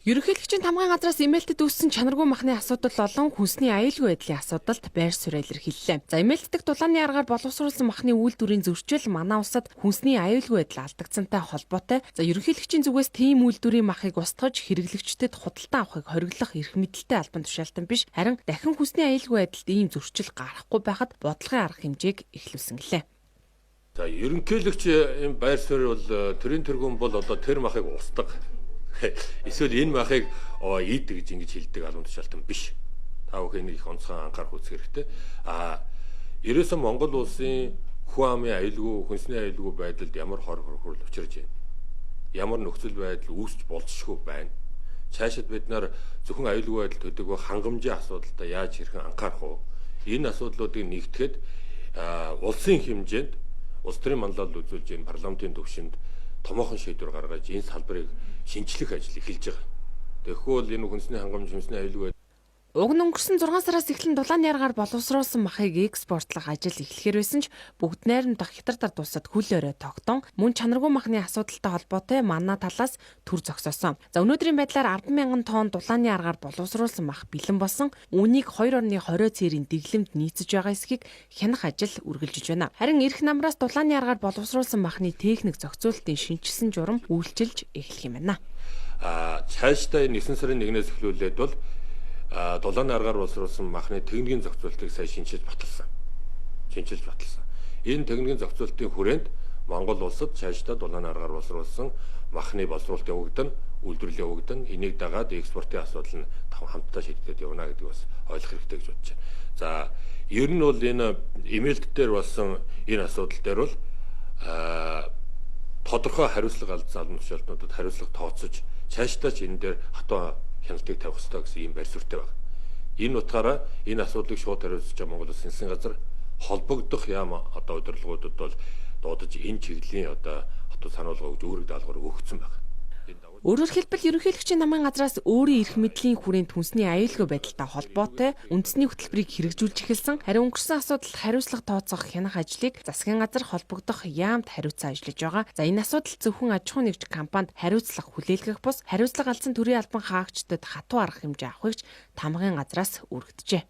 Ерөнхийлөгчийн тамгын газраас эмээлтэд үүссэн чанаргүй махны асуудал болон хүнсний аюулгүй байдлын асуудалд байр суурь илэрхийллээ. За эмээлтдэг дулааны аргаар боловсруулсан махны үйлдвэрийн зөрчил манай улсад хүнсний аюулгүй байдал алдагдсантай холбоотой. За ерөнхийлөгчийн зүгээс тийм үйлдвэрийн махыг устгаж хэрэглэгчдэд худалдан авахыг хориглох эрх мэдэлтэй албан тушаалтан биш, харин дахин хүнсний аюулгүй байдалд ийм зөрчил гарахгүй байхад бодлогын арга хэмжээг эхлүүлсэн гэлээ. За ерөнхийлөгч энэ байр суурь бол төрийн тэргүүн бол одоо тэр махыг устгах эсвэл энэ махыг ийдэг гэж ингэж хэлдэг албан тушаалтан биш. Та бүхэн их онцгой анхаарах үзэх хэрэгтэй. Ерөөсөн Монгол улсын хүн амын аюулгүй, хүнсний аюулгүй байдалд ямар хор хөрхөрл учирж байна. Ямар нөхцөл байдал үүсч болцсохгүй байна. Цаашид бид нар зөвхөн аюулгүй байдал төдийгүй хангамжийн асуудалтай яаж хэрхэн анхаарах вэ? Энэ асуудлуудыг нэгтгэхэд улсын хэмжээнд улс төрийн манлайлал үзүүлж энэ парламентын түвшинд томоохон шийдвэр гаргаж энэ салбарыг шинжлэх ажил эхэлж байгаа. Тэгэхгүй энэ хүнсний хангамж, хүнсний аюулгүй Уг нь өнгөрсөн 6 сараас эхлэн дулааны аргаар боловсруулсан махыг экспортлох ажил эхлэхээр байсан ч бүгд найрамдах хятад улсад хөл өрөө тогтон мөн чанаргүй махны асуудалтай холбоотой манай талаас төр зогсоосон. За өнөөдрийн байдлаар 10,000 тонн дулааны аргаар боловсруулсан мах бэлэн болсон. Үүнийг 2 орны 20 цэрийн дэглэмд нийцэж байгаа эсхийг хянах ажил үргэлжиж байна. Харин эрх намраас дулааны аргаар боловсруулсан махны техник зохицуулалтын шинжилсэн журам үйлчилж эхлэх юм байна. Цаашдаа 9 сарын 1-ээс эхлүүлээд бол дулааны аргаар боловсруулсан махны техникийн зохицуултыг сая шинжилж баталсан. Энэ техникийн зохицуултын хүрээнд Монгол улсад цаашдаа дулааны аргаар боловсруулсан махны боловсруулалт явагдана, үйлдвэрлэл явагдана. Энийг дагаад экспортын асуудал нь хамтдаа шийдэгдээд явна гэдгийг бас ойлгох хэрэгтэй гэж бодож байна. За, ер нь бол энэ эмээлт дээр болсон энэ асуудал дээр бол тодорхой хариуцлага алдсан албан тушаалтнуудад хариуцлага тооцож цаашдаа ч энэ дээр хатуу хяналтыг тавих хэрэгтэй гэсэн ийм байр суурьтай байна. Энэ утгаараа энэ асуудлыг шууд хариуцж байгаа Монгол Улсын засгийн газар холбогдох яам одоо удирдлагуудад бол дуудаж энэ чиглэлийн одоо хатуу сануулга өгж үүрэг даалгавар өгсөн байна. Өөрөөр хэлбэл ерөнхийлөгчийн намын газраас өөрийн эрх мэдлийн хүрээнд хүнсний аюулгүй байдалтай холбоотой үндэсний хөтөлбөрийг хэрэгжүүлж эхэлсэн. Харин өнгөрсөн асуудалд хариуцлага тооцоох хянах ажлыг засгийн газар холбогдох яамд хариуцсан ажиллаж байгаа. За энэ асуудал зөвхөн аж ахуйн нэгж компанид хариуцлага хүлээлгэх бус хариуцлага алдсан төрийн албан хаагчдад хатуу арга хэмжээ авахыг тамгын газраас өргөдөжээ.